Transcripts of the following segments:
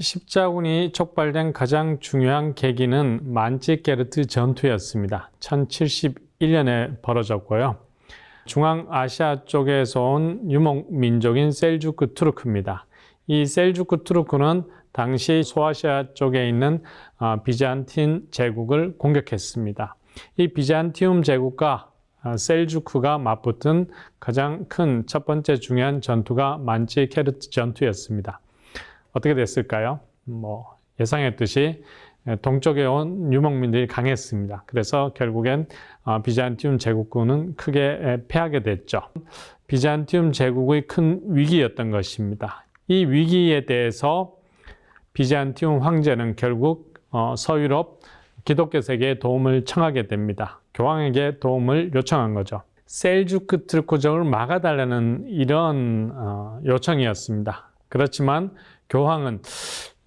십자군이 촉발된 가장 중요한 계기는 만찌게르트 전투였습니다. 1071년에 벌어졌고요. 중앙아시아 쪽에서 온 유목민족인 셀주크 투르크입니다. 이 셀주크 투르크는 당시 소아시아 쪽에 있는 비잔틴 제국을 공격했습니다. 이 비잔티움 제국과 셀주크가 맞붙은 가장 큰 첫 번째 중요한 전투가 만찌게르트 전투였습니다. 어떻게 됐을까요? 예상했듯이 동쪽에 온 유목민들이 강했습니다. 그래서 결국엔 비잔티움 제국군은 크게 패하게 됐죠. 비잔티움 제국의 큰 위기였던 것입니다. 이 위기에 대해서 비잔티움 황제는 결국 서유럽 기독교 세계에 도움을 청하게 됩니다. 교황에게 도움을 요청한 거죠. 셀주크 투르크족을 막아달라는 이런 요청이었습니다. 그렇지만 교황은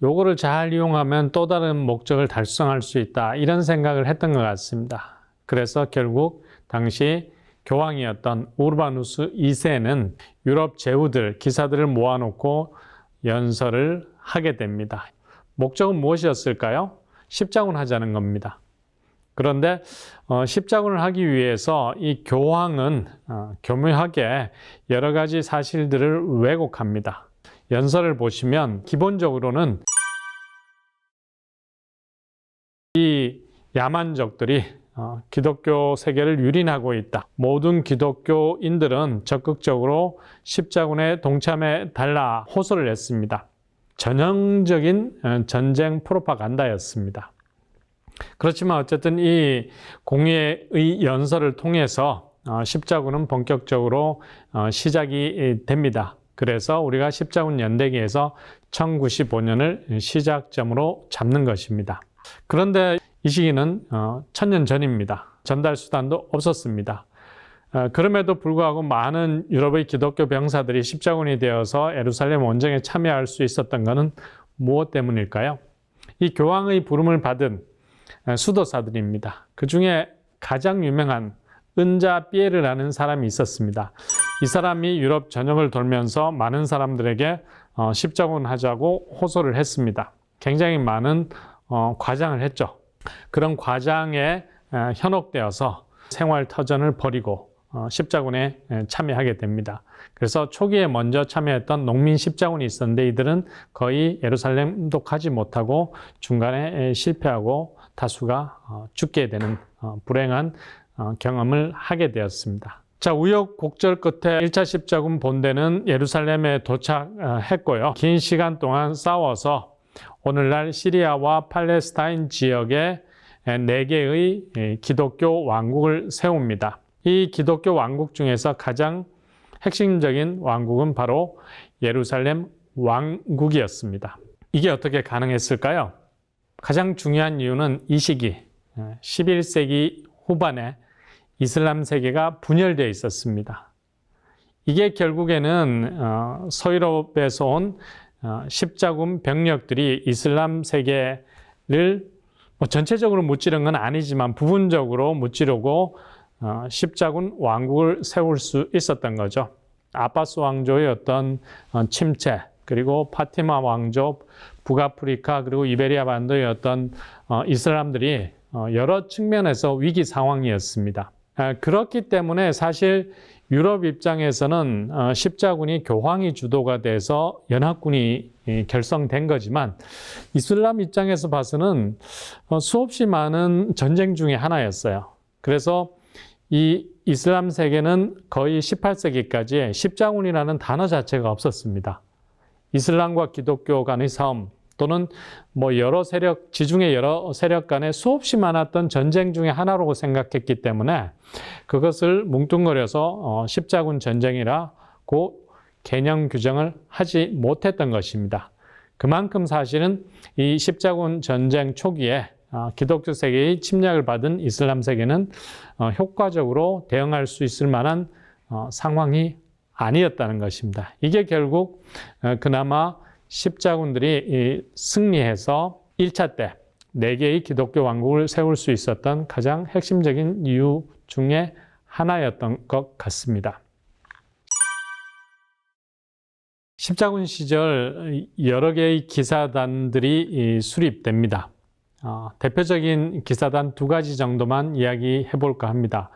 요거를 잘 이용하면 또 다른 목적을 달성할 수 있다, 이런 생각을 했던 것 같습니다. 그래서 결국 당시 교황이었던 우르바누스 2세는 유럽 제후들, 기사들을 모아놓고 연설을 하게 됩니다. 목적은 무엇이었을까요? 십자군 하자는 겁니다. 그런데 십자군을 하기 위해서 이 교황은 교묘하게 여러 가지 사실들을 왜곡합니다. 연설을 보시면 기본적으로는 이 야만족들이 기독교 세계를 유린하고 있다. 모든 기독교인들은 적극적으로 십자군에 동참해 달라 호소를 했습니다. 전형적인 전쟁 프로파간다였습니다. 그렇지만 어쨌든 이 공의의 연설을 통해서 십자군은 본격적으로 시작이 됩니다. 그래서 우리가 십자군 연대기에서 1095년을 시작점으로 잡는 것입니다. 그런데 이 시기는 1000년 전입니다. 전달 수단도 없었습니다. 그럼에도 불구하고 많은 유럽의 기독교 병사들이 십자군이 되어서 예루살렘 원정에 참여할 수 있었던 것은 무엇 때문일까요? 이 교황의 부름을 받은 수도사들입니다. 그 중에 가장 유명한 은자 피에르라는 사람이 있었습니다. 이 사람이 유럽 전역을 돌면서 많은 사람들에게 십자군 하자고 호소를 했습니다. 굉장히 많은 과장을 했죠. 그런 과장에 현혹되어서 생활터전을 벌이고 십자군에 참여하게 됩니다. 그래서 초기에 먼저 참여했던 농민 십자군이 있었는데 이들은 거의 예루살렘도 가지 못하고 중간에 실패하고 다수가 죽게 되는 불행한 경험을 하게 되었습니다. 자, 우여곡절 끝에 1차 십자군 본대는 예루살렘에 도착했고요. 긴 시간 동안 싸워서 오늘날 시리아와 팔레스타인 지역에 4개의 기독교 왕국을 세웁니다. 이 기독교 왕국 중에서 가장 핵심적인 왕국은 바로 예루살렘 왕국이었습니다. 이게 어떻게 가능했을까요? 가장 중요한 이유는 이 시기 11세기 후반에 이슬람 세계가 분열되어 있었습니다. 이게 결국에는 서유럽에서 온 십자군 병력들이 이슬람 세계를 전체적으로 무찌른 건 아니지만 부분적으로 무찌르고 십자군 왕국을 세울 수 있었던 거죠. 아바스 왕조의 어떤 침체, 그리고 파티마 왕조, 북아프리카, 그리고 이베리아 반도의 어떤 이슬람들이 여러 측면에서 위기 상황이었습니다. 그렇기 때문에 사실 유럽 입장에서는 십자군이 교황이 주도가 돼서 연합군이 결성된 거지만 이슬람 입장에서 봐서는 수없이 많은 전쟁 중에 하나였어요. 그래서 이 이슬람 세계는 거의 18세기까지 십자군이라는 단어 자체가 없었습니다. 이슬람과 기독교 간의 싸움 또는 여러 세력, 지중해 여러 세력 간에 수없이 많았던 전쟁 중에 하나라고 생각했기 때문에 그것을 뭉뚱그려서 십자군 전쟁이라고 개념 규정을 하지 못했던 것입니다. 그만큼 사실은 이 십자군 전쟁 초기에 기독교 세계의 침략을 받은 이슬람 세계는 효과적으로 대응할 수 있을 만한 상황이 아니었다는 것입니다. 이게 결국 그나마 십자군들이 승리해서 1차 때 4개의 기독교 왕국을 세울 수 있었던 가장 핵심적인 이유 중에 하나였던 것 같습니다. 십자군 시절 여러 개의 기사단들이 수립됩니다. 대표적인 기사단 두 가지 정도만 이야기해 볼까 합니다.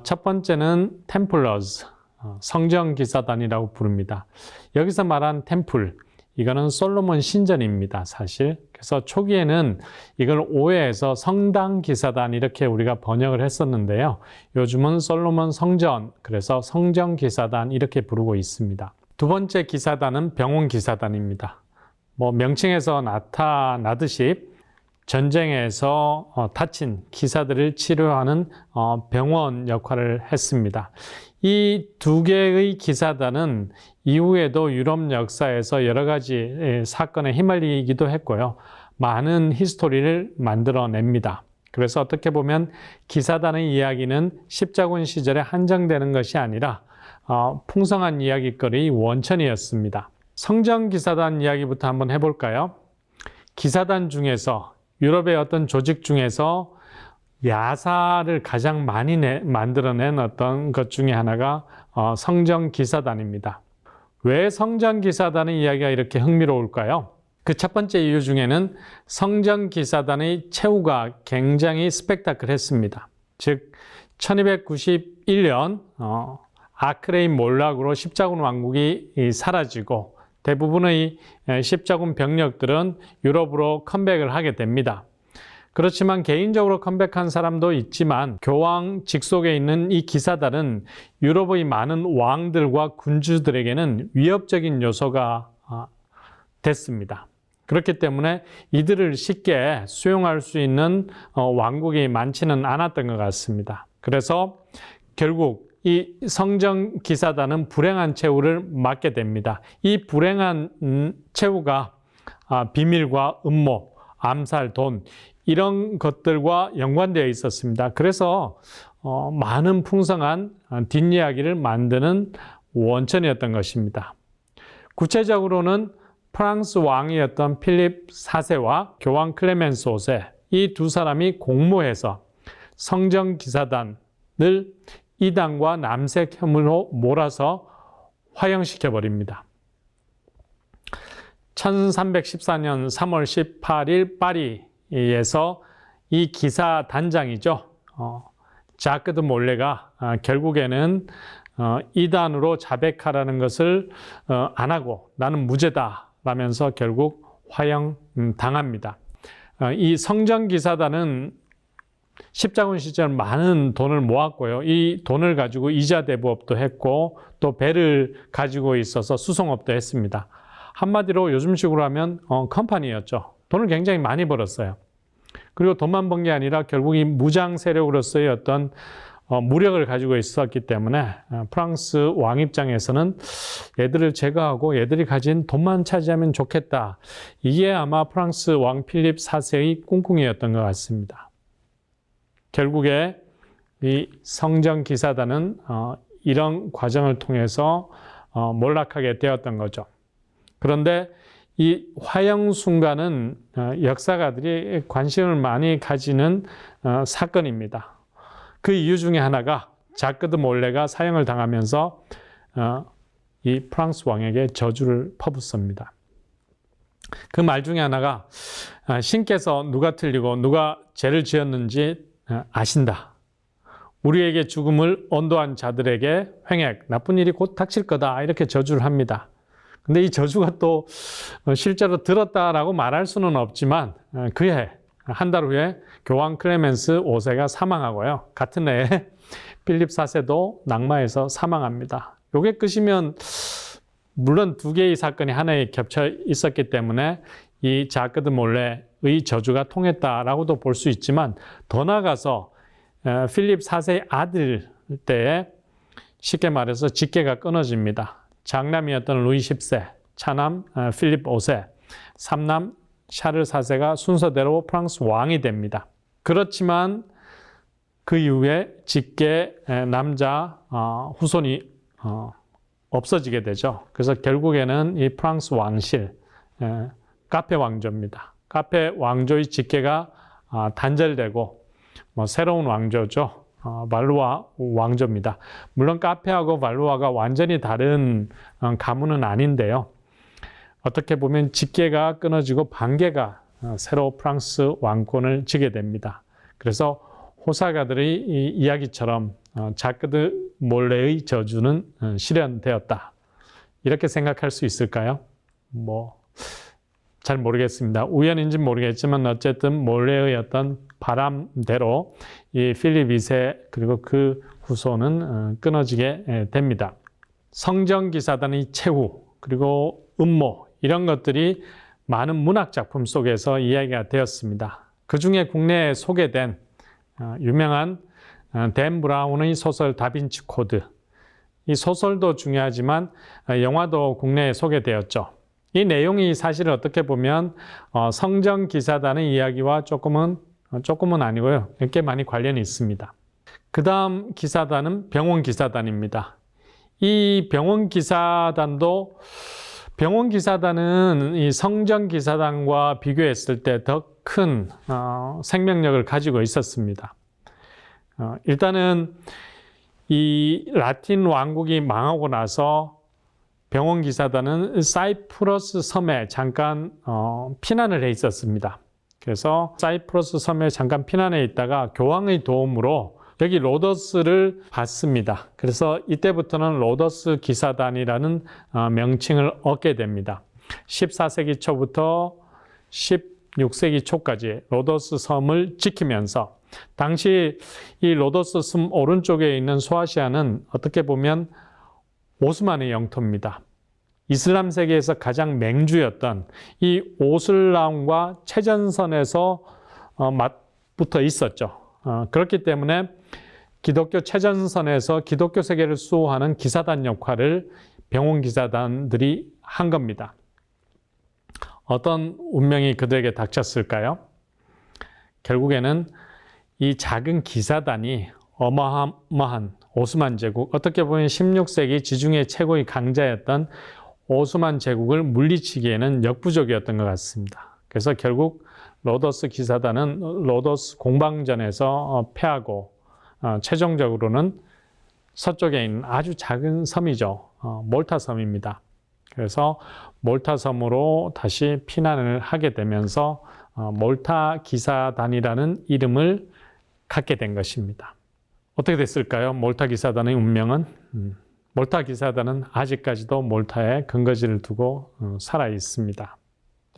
첫 번째는 템플러즈, 성정 기사단이라고 부릅니다. 여기서 말한 템플, 이거는 솔로몬 신전입니다, 사실. 그래서 초기에는 이걸 오해해서 성당 기사단 이렇게 우리가 번역을 했었는데요. 요즘은 솔로몬 성전, 그래서 성정 기사단 이렇게 부르고 있습니다. 두 번째 기사단은 병원 기사단입니다. 명칭에서 나타나듯이 전쟁에서 다친 기사들을 치료하는 병원 역할을 했습니다. 이 두 개의 기사단은 이후에도 유럽 역사에서 여러 가지 사건에 휘말리기도 했고요. 많은 히스토리를 만들어냅니다. 그래서 어떻게 보면 기사단의 이야기는 십자군 시절에 한정되는 것이 아니라 풍성한 이야기거리의 원천이었습니다. 성정기사단 이야기부터 한번 해볼까요? 기사단 중에서 유럽의 어떤 조직 중에서 야사를 가장 많이 만들어낸 어떤 것 중에 하나가 성정기사단입니다. 왜 성정기사단의 이야기가 이렇게 흥미로울까요? 그 첫 번째 이유 중에는 성정기사단의 최후가 굉장히 스펙타클했습니다. 즉 1291년 아크레인 몰락으로 십자군 왕국이 사라지고 대부분의 십자군 병력들은 유럽으로 컴백을 하게 됩니다. 그렇지만 개인적으로 컴백한 사람도 있지만 교황 직속에 있는 이 기사단은 유럽의 많은 왕들과 군주들에게는 위협적인 요소가 됐습니다. 그렇기 때문에 이들을 쉽게 수용할 수 있는 왕국이 많지는 않았던 것 같습니다. 그래서 결국 이 성정 기사단은 불행한 최후를 맞게 됩니다. 이 불행한 최후가 비밀과 음모, 암살, 돈 이런 것들과 연관되어 있었습니다. 그래서 많은 풍성한 뒷이야기를 만드는 원천이었던 것입니다. 구체적으로는 프랑스 왕이었던 필립 4세와 교황 클레멘스 5세 이 두 사람이 공모해서 성정 기사단을 이단과 남색 혐의로 몰아서 화형시켜 버립니다. 1314년 3월 18일 파리에서 이 기사 단장이죠. 자크 드 몰레가 결국에는 이단으로 자백하라는 것을 안 하고 나는 무죄다 라면서 결국 화형 당합니다. 이 성정 기사단은 십자군 시절 많은 돈을 모았고요. 이 돈을 가지고 이자 대부업도 했고 또 배를 가지고 있어서 수송업도 했습니다. 한마디로 요즘식으로 하면 컴퍼니였죠. 돈을 굉장히 많이 벌었어요. 그리고 돈만 번 게 아니라 결국 이 무장 세력으로서의 어떤 무력을 가지고 있었기 때문에 프랑스 왕 입장에서는 얘들을 제거하고 얘들이 가진 돈만 차지하면 좋겠다. 이게 아마 프랑스 왕 필립 4세의 꿍꿍이였던 것 같습니다. 결국에 이 성정 기사단은 이런 과정을 통해서 몰락하게 되었던 거죠. 그런데 이 화형 순간은 역사가들이 관심을 많이 가지는 사건입니다. 그 이유 중에 하나가 자크 드 몰레가 사형을 당하면서 이 프랑스 왕에게 저주를 퍼붓습니다. 그 말 중에 하나가 신께서 누가 틀리고 누가 죄를 지었는지 아신다. 우리에게 죽음을 언도한 자들에게 횡액, 나쁜 일이 곧 닥칠 거다. 이렇게 저주를 합니다. 근데 이 저주가 또 실제로 들었다라고 말할 수는 없지만 그해 한 달 후에 교황 클레멘스 5세가 사망하고요. 같은 해에 필립 4세도 낙마해서 사망합니다. 요게 끝이면 물론 두 개의 사건이 하나에 겹쳐 있었기 때문에 이 자크 드 몰레의 저주가 통했다라고도 볼 수 있지만 더 나아가서 필립 4세의 아들 때에 쉽게 말해서 직계가 끊어집니다. 장남이었던 루이 10세, 차남 필립 5세, 삼남 샤를 4세가 순서대로 프랑스 왕이 됩니다. 그렇지만 그 이후에 직계 남자 후손이 없어지게 되죠. 그래서 결국에는 이 프랑스 왕실, 카페 왕조입니다. 카페 왕조의 직계가 단절되고 새로운 왕조죠. 발루아 왕조입니다. 물론 카페하고 발루아가 완전히 다른 가문은 아닌데요. 어떻게 보면 직계가 끊어지고 반계가 새로 프랑스 왕권을 지게 됩니다. 그래서 호사가들의 이 이야기처럼 자크 드 몰레의 저주는 실현되었다. 이렇게 생각할 수 있을까요? 잘 모르겠습니다. 우연인지 모르겠지만 어쨌든 몰레의 어떤 바람대로 이 필립 2세 그리고 그 후손은 끊어지게 됩니다. 성정기사단의 최후 그리고 음모 이런 것들이 많은 문학 작품 속에서 이야기가 되었습니다. 그 중에 국내에 소개된 유명한 댄 브라운의 소설 다빈치 코드. 이 소설도 중요하지만 영화도 국내에 소개되었죠. 이 내용이 사실 어떻게 보면 성정기사단의 이야기와 조금은 아니고요. 꽤 많이 관련이 있습니다. 그 다음 기사단은 병원기사단입니다. 이 병원기사단은 이 성정기사단과 비교했을 때 더 큰 생명력을 가지고 있었습니다. 일단은 이 라틴 왕국이 망하고 나서 병원기사단은 사이프러스 섬에 잠깐 피난을 해 있었습니다. 그래서 사이프러스 섬에 잠깐 피난해 있다가 교황의 도움으로 여기 로더스를 받습니다. 그래서 이때부터는 로더스 기사단이라는 명칭을 얻게 됩니다. 14세기 초부터 16세기 초까지 로더스 섬을 지키면서 당시 이 로더스 섬 오른쪽에 있는 소아시아는 어떻게 보면 오스만의 영토입니다. 이슬람 세계에서 가장 맹주였던 이 오슬람과 최전선에서 맞붙어 있었죠. 그렇기 때문에 기독교 최전선에서 기독교 세계를 수호하는 기사단 역할을 병원기사단들이 한 겁니다. 어떤 운명이 그들에게 닥쳤을까요? 결국에는 이 작은 기사단이 어마어마한 오스만 제국, 어떻게 보면 16세기 지중해 최고의 강자였던 오스만 제국을 물리치기에는 역부족이었던 것 같습니다. 그래서 결국 로더스 기사단은 로더스 공방전에서 패하고 최종적으로는 서쪽에 있는 아주 작은 섬이죠. 몰타 섬입니다. 그래서 몰타 섬으로 다시 피난을 하게 되면서 몰타 기사단이라는 이름을 갖게 된 것입니다. 어떻게 됐을까요? 몰타 기사단의 운명은? 몰타 기사단은 아직까지도 몰타에 근거지를 두고 살아 있습니다.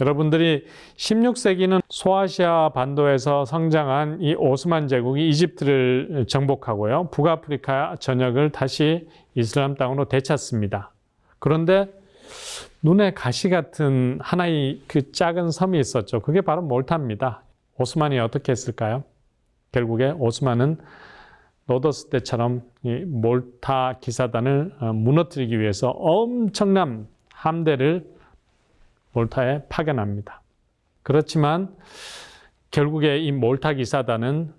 여러분들이 16세기는 소아시아 반도에서 성장한 이 오스만 제국이 이집트를 정복하고요. 북아프리카 전역을 다시 이슬람 땅으로 되찾습니다. 그런데 눈에 가시 같은 하나의 그 작은 섬이 있었죠. 그게 바로 몰타입니다. 오스만이 어떻게 했을까요? 결국에 오스만은 로더스 때처럼 이 몰타 기사단을 무너뜨리기 위해서 엄청난 함대를 몰타에 파견합니다. 그렇지만 결국에 이 몰타 기사단은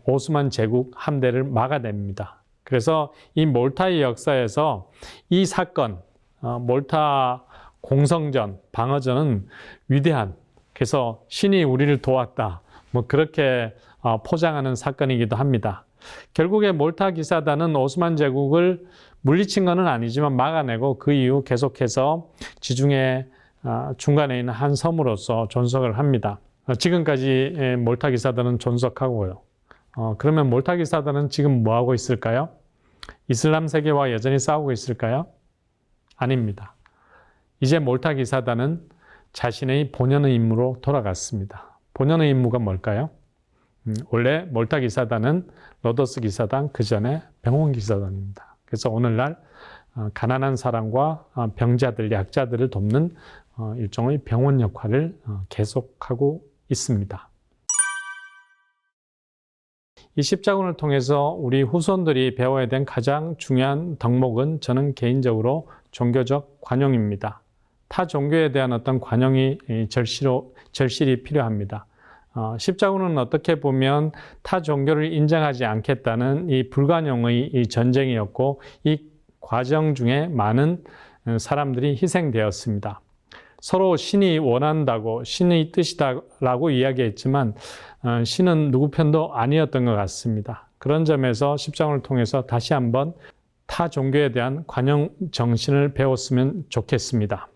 오스만 제국 함대를 막아냅니다. 그래서 이 몰타의 역사에서 이 사건, 몰타 공성전, 방어전은 위대한, 그래서 신이 우리를 도왔다, 그렇게 포장하는 사건이기도 합니다. 결국에 몰타 기사단은 오스만 제국을 물리친 것은 아니지만 막아내고 그 이후 계속해서 지중해 중간에 있는 한 섬으로서 존속을 합니다. 지금까지 몰타 기사단은 존속하고요. 그러면 몰타 기사단은 지금 뭐 하고 있을까요? 이슬람 세계와 여전히 싸우고 있을까요? 아닙니다. 이제 몰타 기사단은 자신의 본연의 임무로 돌아갔습니다. 본연의 임무가 뭘까요? 원래 몰타 기사단은 로더스 기사단, 그 전에 병원 기사단입니다. 그래서 오늘날 가난한 사람과 병자들, 약자들을 돕는 일종의 병원 역할을 계속하고 있습니다. 이 십자군을 통해서 우리 후손들이 배워야 된 가장 중요한 덕목은 저는 개인적으로 종교적 관용입니다. 타 종교에 대한 어떤 관용이 절실히 필요합니다. 십자군은 어떻게 보면 타 종교를 인정하지 않겠다는 이 불관용의 이 전쟁이었고, 이 과정 중에 많은 사람들이 희생되었습니다. 서로 신이 원한다고, 신의 뜻이다라고 이야기했지만 신은 누구 편도 아니었던 것 같습니다. 그런 점에서 십자군을 통해서 다시 한번 타 종교에 대한 관용 정신을 배웠으면 좋겠습니다.